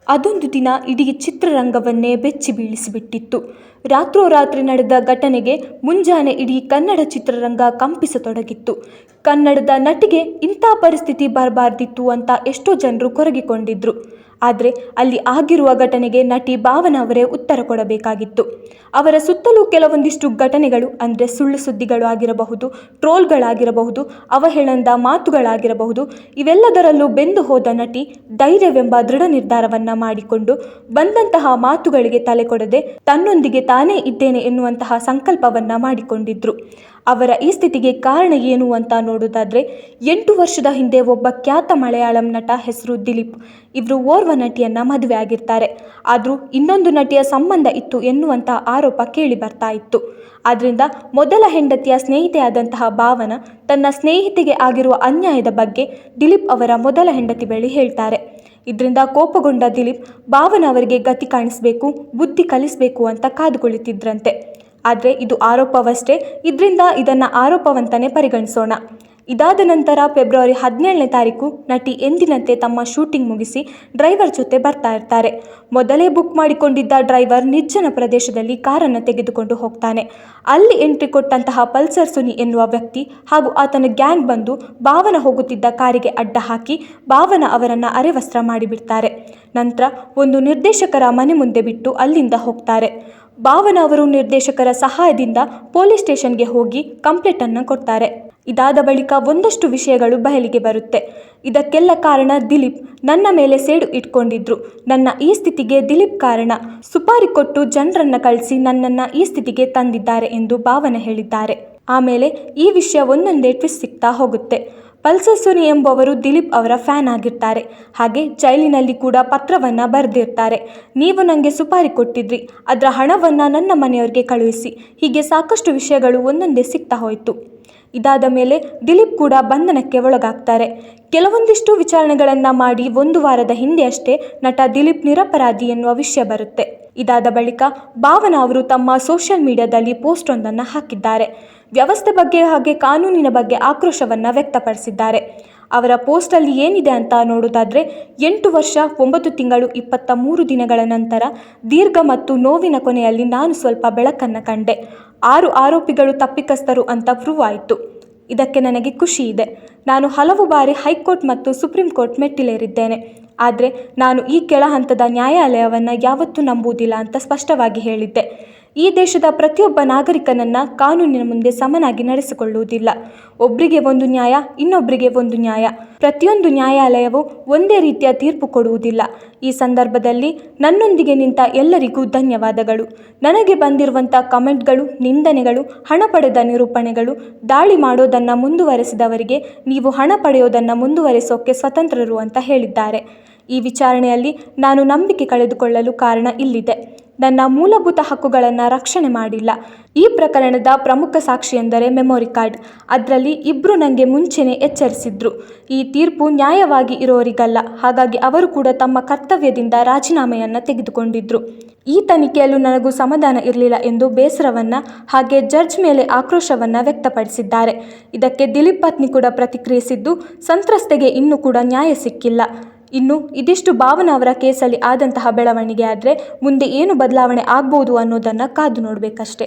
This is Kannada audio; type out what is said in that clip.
ಅದೊಂದು ದಿನ ಇಡೀ ಚಿತ್ರರಂಗವನ್ನೇ ಬೆಚ್ಚಿ ಬೀಳಿಸಿಬಿಟ್ಟಿತ್ತು. ರಾತ್ರೋರಾತ್ರಿ ನಡೆದ ಘಟನೆಗೆ ಮುಂಜಾನೆ ಇಡೀ ಕನ್ನಡ ಚಿತ್ರರಂಗ ಕಂಪಿಸತೊಡಗಿತ್ತು. ಕನ್ನಡದ ನಟಿಗೆ ಇಂಥ ಪರಿಸ್ಥಿತಿ ಬರಬಾರ್ದಿತ್ತು ಅಂತ ಎಷ್ಟೋ ಜನರು ಕೊರಗಿಕೊಂಡಿದ್ರು. ಆದರೆ ಅಲ್ಲಿ ಆಗಿರುವ ಘಟನೆಗೆ ನಟಿ ಭಾವನಾ ಅವರೇ ಉತ್ತರ ಕೊಡಬೇಕಾಗಿತ್ತು. ಅವರ ಸುತ್ತಲೂ ಕೆಲವೊಂದಿಷ್ಟು ಘಟನೆಗಳು ಅಂದರೆ ಸುಳ್ಳು ಸುದ್ದಿಗಳು ಆಗಿರಬಹುದು, ಟ್ರೋಲ್ಗಳಾಗಿರಬಹುದು, ಅವಹೇಳನದ ಮಾತುಗಳಾಗಿರಬಹುದು, ಇವೆಲ್ಲದರಲ್ಲೂ ಬೆಂದು ಹೋದ ನಟಿ ಧೈರ್ಯವೆಂಬ ದೃಢ ನಿರ್ಧಾರವನ್ನ ಮಾಡಿಕೊಂಡು ಬಂದಂತಹ ಮಾತುಗಳಿಗೆ ತಲೆ ಕೊಡದೆ ತನ್ನೊಂದಿಗೆ ತಾನೇ ಇದ್ದೇನೆ ಎನ್ನುವಂತಹ ಸಂಕಲ್ಪವನ್ನ ಮಾಡಿಕೊಂಡಿದ್ರು. ಅವರ ಈ ಸ್ಥಿತಿಗೆ ಕಾರಣ ಏನು ಅಂತ ನೋಡೋದಾದ್ರೆ 8 ವರ್ಷದ ಹಿಂದೆ ಒಬ್ಬ ಖ್ಯಾತ ಮಲಯಾಳಂ ನಟ ಹೆಸರು ದಿಲೀಪ್. ಇವರು ಓರ್ವ ನಟಿಯನ್ನ ಮದುವೆ ಆಗಿರ್ತಾರೆ. ಆದ್ರೂ ಇನ್ನೊಂದು ನಟಿಯ ಸಂಬಂಧ ಇತ್ತು ಎನ್ನುವಂತಹ ಆರೋಪ ಕೇಳಿ ಬರ್ತಾ ಇತ್ತು. ಆದ್ರಿಂದ ಮೊದಲ ಹೆಂಡತಿಯ ಸ್ನೇಹಿತೆಯಾದಂತಹ ಭಾವನಾ ತನ್ನ ಸ್ನೇಹಿತೆಗೆ ಆಗಿರುವ ಅನ್ಯಾಯದ ಬಗ್ಗೆ ದಿಲೀಪ್ ಅವರ ಮೊದಲ ಹೆಂಡತಿ ಬಳಿ ಹೇಳ್ತಾರೆ. ಇದರಿಂದ ಕೋಪಗೊಂಡ ದಿಲೀಪ್ ಭಾವನಾ ಅವರಿಗೆ ಗತಿ ಕಾಣಿಸ್ಬೇಕು, ಬುದ್ಧಿ ಕಲಿಸ್ಬೇಕು ಅಂತ ಕಾದು ಕುಳಿತಿದ್ರಂತೆ. ಆದರೆ ಇದು ಆರೋಪವಷ್ಟೇ, ಇದರಿಂದ ಇದನ್ನು ಆರೋಪವಂತನೇ ಪರಿಗಣಿಸೋಣ. ಇದಾದ ನಂತರ ಫೆಬ್ರವರಿ 17ನೇ ತಾರೀಕು ನಟಿ ಎಂದಿನಂತೆ ತಮ್ಮ ಶೂಟಿಂಗ್ ಮುಗಿಸಿ ಡ್ರೈವರ್ ಜೊತೆ ಬರ್ತಾ ಇರ್ತಾರೆ. ಮೊದಲೇ ಬುಕ್ ಮಾಡಿಕೊಂಡಿದ್ದ ಡ್ರೈವರ್ ನಿರ್ಜನ ಪ್ರದೇಶದಲ್ಲಿ ಕಾರನ್ನು ತೆಗೆದುಕೊಂಡು ಹೋಗ್ತಾನೆ. ಅಲ್ಲಿ ಎಂಟ್ರಿ ಕೊಟ್ಟಂತಹ ಪಲ್ಸರ್ ಸುನಿ ಎನ್ನುವ ವ್ಯಕ್ತಿ ಹಾಗೂ ಆತನ ಗ್ಯಾಂಗ್ ಬಂದು ಭಾವನಾ ಹೋಗುತ್ತಿದ್ದ ಕಾರಿಗೆ ಅಡ್ಡ ಹಾಕಿ ಭಾವನಾ ಅವರನ್ನು ಅರೆವಸ್ತ್ರ ಮಾಡಿಬಿಡ್ತಾರೆ. ನಂತರ ಒಂದು ನಿರ್ದೇಶಕರ ಮನೆ ಮುಂದೆ ಬಿಟ್ಟು ಅಲ್ಲಿಂದ ಹೋಗ್ತಾರೆ. ಭಾವನಾ ಅವರು ನಿರ್ದೇಶಕರ ಸಹಾಯದಿಂದ ಪೊಲೀಸ್ ಸ್ಟೇಷನ್ಗೆ ಹೋಗಿ ಕಂಪ್ಲೇಂಟನ್ನು ಕೊಡ್ತಾರೆ. ಇದಾದ ಬಳಿಕ ಒಂದಷ್ಟು ವಿಷಯಗಳು ಬಯಲಿಗೆ ಬರುತ್ತೆ. ಇದಕ್ಕೆಲ್ಲ ಕಾರಣ ದಿಲೀಪ್ ನನ್ನ ಮೇಲೆ ಸೇಡು ಇಟ್ಕೊಂಡಿದ್ರು. ನನ್ನ ಈ ಸ್ಥಿತಿಗೆ ದಿಲೀಪ್ ಕಾರಣ. ಸುಪಾರಿ ಕೊಟ್ಟು ಜನರನ್ನ ಕಳಿಸಿ ನನ್ನನ್ನು ಈ ಸ್ಥಿತಿಗೆ ತಂದಿದ್ದಾರೆ ಎಂದು ಭಾವನಾ ಹೇಳಿದ್ದಾರೆ. ಆಮೇಲೆ ಈ ವಿಷಯ ಒಂದೊಂದೇ ಟ್ವಿಸ್ಟ್ ಸಿಗ್ತಾ ಹೋಗುತ್ತೆ. ಪಲ್ಸರ್ ಸುನಿ ಎಂಬುವರು ದಿಲೀಪ್ ಅವರ ಫ್ಯಾನ್ ಆಗಿರ್ತಾರೆ. ಹಾಗೆ ಜೈಲಿನಲ್ಲಿ ಕೂಡ ಪತ್ರವನ್ನು ಬರೆದಿರ್ತಾರೆ. ನೀವು ನನಗೆ ಸುಪಾರಿ ಕೊಟ್ಟಿದ್ರಿ, ಅದರ ಹಣವನ್ನು ನನ್ನ ಮನೆಯವರಿಗೆ ಕಳುಹಿಸಿ. ಹೀಗೆ ಸಾಕಷ್ಟು ವಿಷಯಗಳು ಒಂದೊಂದೇ ಸಿಗ್ತಾ ಹೋಯಿತು. ಇದಾದ ಮೇಲೆ ದಿಲೀಪ್ ಕೂಡ ಬಂಧನಕ್ಕೆ ಒಳಗಾಗ್ತಾರೆ. ಕೆಲವೊಂದಿಷ್ಟು ವಿಚಾರಣೆಗಳನ್ನು ಮಾಡಿ 1 ವಾರದ ಹಿಂದೆ ಅಷ್ಟೇ ನಟ ದಿಲೀಪ್ ನಿರಪರಾಧಿ ಎನ್ನುವ ವಿಷಯ ಬರುತ್ತೆ. ಇದಾದ ಬಳಿಕ ಭಾವನಾ ಅವರು ತಮ್ಮ ಸೋಷಿಯಲ್ ಮೀಡಿಯಾದಲ್ಲಿ ಪೋಸ್ಟ್ ಒಂದನ್ನು ಹಾಕಿದ್ದಾರೆ. ವ್ಯವಸ್ಥೆ ಬಗ್ಗೆ ಹಾಗೆ ಕಾನೂನಿನ ಬಗ್ಗೆ ಆಕ್ರೋಶವನ್ನು ವ್ಯಕ್ತಪಡಿಸಿದ್ದಾರೆ. ಅವರ ಪೋಸ್ಟಲ್ಲಿ ಏನಿದೆ ಅಂತ ನೋಡೋದಾದರೆ 8 ವರ್ಷ 9 ತಿಂಗಳು 23 ದಿನಗಳ ನಂತರ ದೀರ್ಘ ಮತ್ತು ನೋವಿನ ಕೊನೆಯಲ್ಲಿ ನಾನು ಸ್ವಲ್ಪ ಬೆಳಕನ್ನು ಕಂಡೆ. 6 ಆರೋಪಿಗಳು ತಪ್ಪಿತಸ್ಥರು ಅಂತ ಪ್ರೂವ್ ಆಯಿತು. ಇದಕ್ಕೆ ನನಗೆ ಖುಷಿ ಇದೆ. ನಾನು ಹಲವು ಬಾರಿ ಹೈಕೋರ್ಟ್ ಮತ್ತು ಸುಪ್ರೀಂ ಕೋರ್ಟ್ ಮೆಟ್ಟಿಲೇರಿದ್ದೇನೆ. ಆದರೆ ನಾನು ಈ ಕೆಳ ಹಂತದ ನ್ಯಾಯಾಲಯವನ್ನು ಯಾವತ್ತೂ ನಂಬುವುದಿಲ್ಲ ಅಂತ ಸ್ಪಷ್ಟವಾಗಿ ಹೇಳಿದ್ದೆ. ಈ ದೇಶದ ಪ್ರತಿಯೊಬ್ಬ ನಾಗರಿಕನನ್ನು ಕಾನೂನಿನ ಮುಂದೆ ಸಮನಾಗಿ ನಡೆಸಿಕೊಳ್ಳುವುದಿಲ್ಲ. ಒಬ್ಬರಿಗೆ ಒಂದು ನ್ಯಾಯ, ಇನ್ನೊಬ್ಬರಿಗೆ ಒಂದು ನ್ಯಾಯ. ಪ್ರತಿಯೊಂದು ನ್ಯಾಯಾಲಯವು ಒಂದೇ ರೀತಿಯ ತೀರ್ಪು ಕೊಡುವುದಿಲ್ಲ. ಈ ಸಂದರ್ಭದಲ್ಲಿ ನನ್ನೊಂದಿಗೆ ನಿಂತ ಎಲ್ಲರಿಗೂ ಧನ್ಯವಾದಗಳು. ನನಗೆ ಬಂದಿರುವಂಥ ಕಮೆಂಟ್ಗಳು, ನಿಂದನೆಗಳು, ಹಣ ಪಡೆದ ನಿರೂಪಣೆಗಳು, ದಾಳಿ ಮಾಡೋದನ್ನು ಮುಂದುವರೆಸಿದವರಿಗೆ ನೀವು ಹಣ ಪಡೆಯೋದನ್ನು ಮುಂದುವರಿಸೋಕೆ ಸ್ವತಂತ್ರರು ಅಂತ ಹೇಳಿದ್ದಾರೆ. ಈ ವಿಚಾರಣೆಯಲ್ಲಿ ನಾನು ನಂಬಿಕೆ ಕಳೆದುಕೊಳ್ಳಲು ಕಾರಣ ಇಲ್ಲಿದೆ. ನನ್ನ ಮೂಲಭೂತ ಹಕ್ಕುಗಳನ್ನು ರಕ್ಷಣೆ ಮಾಡಿಲ್ಲ. ಈ ಪ್ರಕರಣದ ಪ್ರಮುಖ ಸಾಕ್ಷಿ ಎಂದರೆ ಮೆಮೊರಿ ಕಾರ್ಡ್. ಅದರಲ್ಲಿ ಇಬ್ಬರು ನನಗೆ ಮುಂಚೆನೇ ಎಚ್ಚರಿಸಿದ್ರು. ಈ ತೀರ್ಪು ನ್ಯಾಯವಾಗಿ ಇರೋರಿಗಲ್ಲ. ಹಾಗಾಗಿ ಅವರು ಕೂಡ ತಮ್ಮ ಕರ್ತವ್ಯದಿಂದ ರಾಜೀನಾಮೆಯನ್ನು ತೆಗೆದುಕೊಂಡಿದ್ರು. ಈ ತನಿಖೆಯಲ್ಲೂ ನನಗೂ ಸಮಾಧಾನ ಇರಲಿಲ್ಲ ಎಂದು ಬೇಸರವನ್ನು ಹಾಗೆ ಜಡ್ಜ್ ಮೇಲೆ ಆಕ್ರೋಶವನ್ನು ವ್ಯಕ್ತಪಡಿಸಿದ್ದಾರೆ. ಇದಕ್ಕೆ ದಿಲೀಪ್ ಪತ್ನಿ ಕೂಡ ಪ್ರತಿಕ್ರಿಯಿಸಿದ್ದು, ಸಂತ್ರಸ್ತೆಗೆ ಇನ್ನೂ ಕೂಡ ನ್ಯಾಯ ಸಿಕ್ಕಿಲ್ಲ. ಇನ್ನು ಇದಿಷ್ಟು ಭಾವನಾ ಅವರ ಕೇಸಲ್ಲಿ ಆದಂತಹ ಬೆಳವಣಿಗೆ. ಆದರೆ ಮುಂದೆ ಏನು ಬದಲಾವಣೆ ಆಗ್ಬೋದು ಅನ್ನೋದನ್ನು ಕಾದು ನೋಡಬೇಕಷ್ಟೆ.